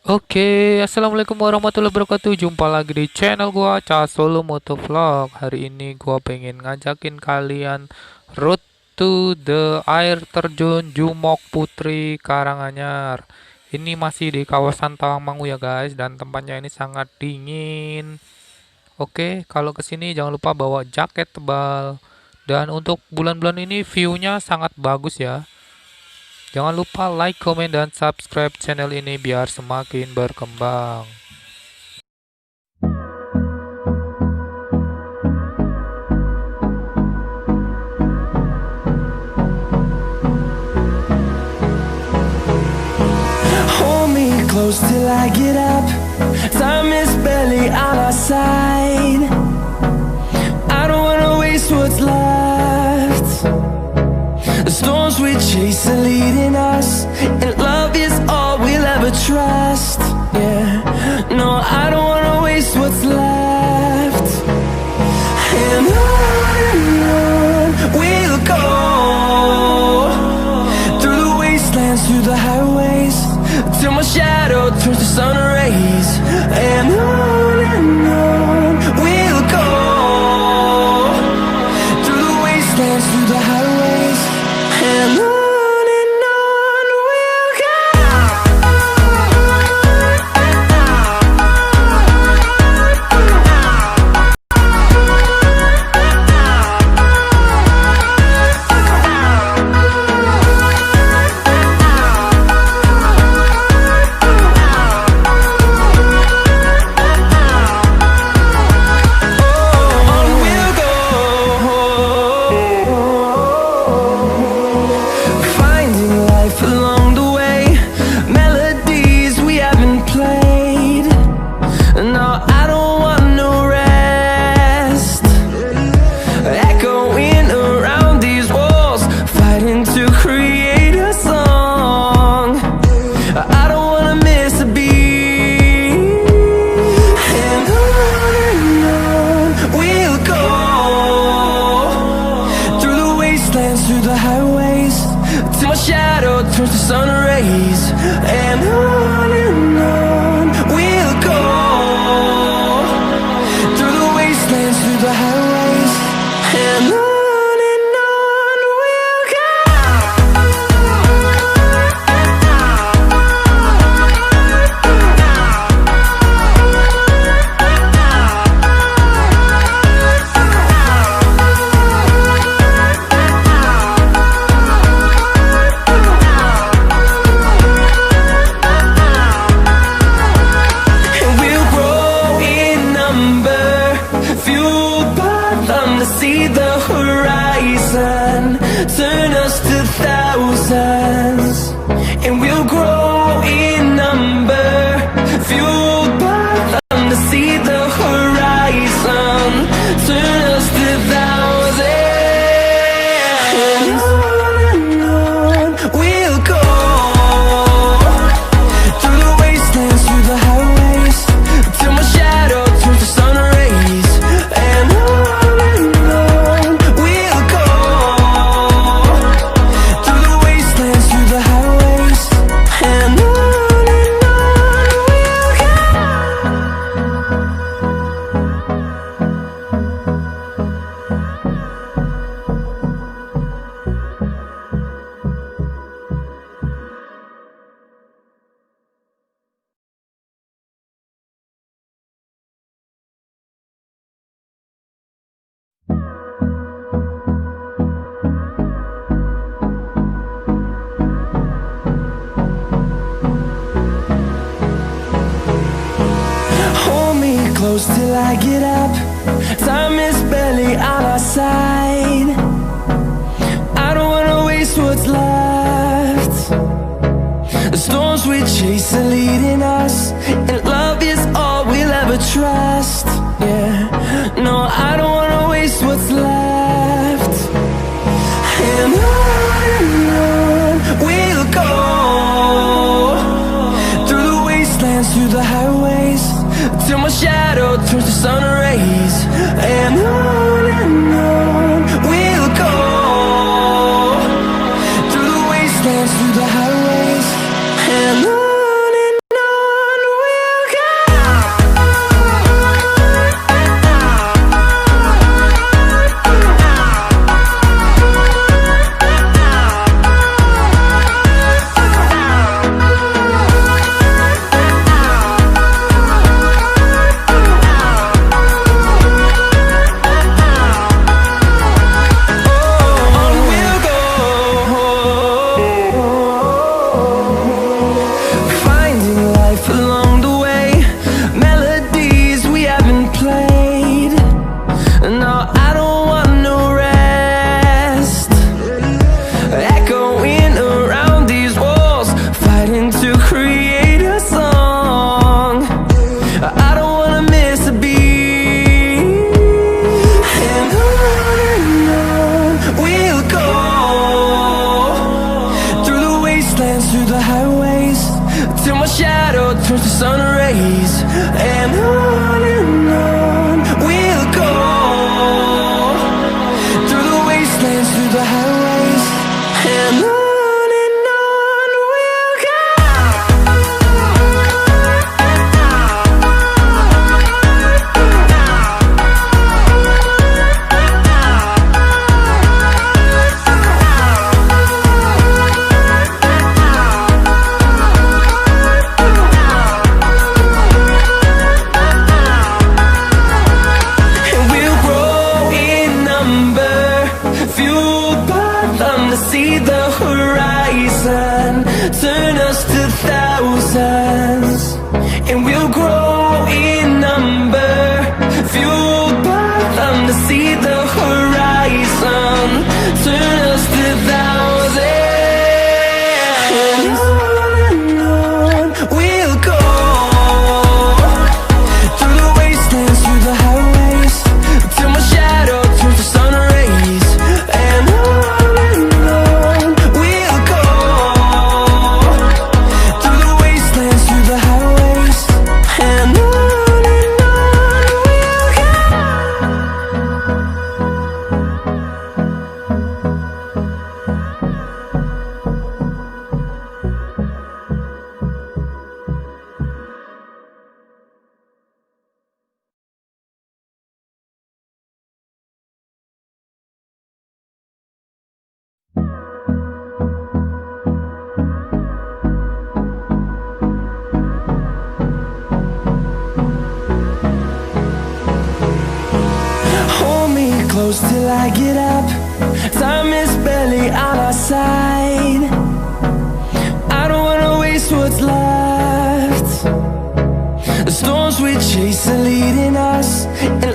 Assalamualaikum warahmatullahi wabarakatuh. Jumpa lagi di channel gua Solo Moto Vlog. Hari ini gua pengen ngajakin kalian road to the air terjun Jumog Putri Karanganyar. Ini masih di kawasan Tawangmangu ya guys, dan tempatnya ini sangat dingin. Kalau kesini jangan lupa bawa jaket tebal. Dan untuk bulan-bulan ini view-nya sangat bagus ya. Jangan lupa like, komen, dan subscribe channel ini biar semakin berkembang. Hold me close till I get up. Time is barely on our side. I don't wanna waste what's left. The storms we chase are leading us, and love is all we'll ever trust. Yeah, no, I don't wanna waste what's left. And on we'll go, through the wastelands, through the highways, till my shadow turns to sun rays. And on we'll go, through the wastelands, through the highways, and on we'll go. Through the highways, till my shadow turns to sun rays. And on we'll go, through the wastelands, through the highways, and on we'll go. See the horizon, turn us to thousands, and we'll grow in number, fueled by them to see the horizon, turn us to thousands, and on we'll go, through the wastelands, through the highways, till my shadow turns to sun rays. And close till I get up. Time is barely on our side. I don't wanna waste what's left. The storms we chase are leading us, and love is all we'll ever trust. Yeah, no, I don't wanna waste what's left. And on we'll go, through the wastelands, through the highways, till my shadow turns to sun rays. And on we'll go, through the wastelands, through the highways, and on and on we'll go, through the wastelands, through the highways, and on we'll go. And we'll grow in number, fueled by them to see the horizon, turn us to thousands. And we'll grow in number, fueled by them to see the horizon, turn us to thousands. And on we'll go, through the wastelands, through the highways, till my shadow turns to sun rays. And on we'll go, through the wastelands, through the highways, and on we'll go. Hold me close till I get up. Time is barely on our side. I don't wanna waste what's left. The storms we chase are leading us, and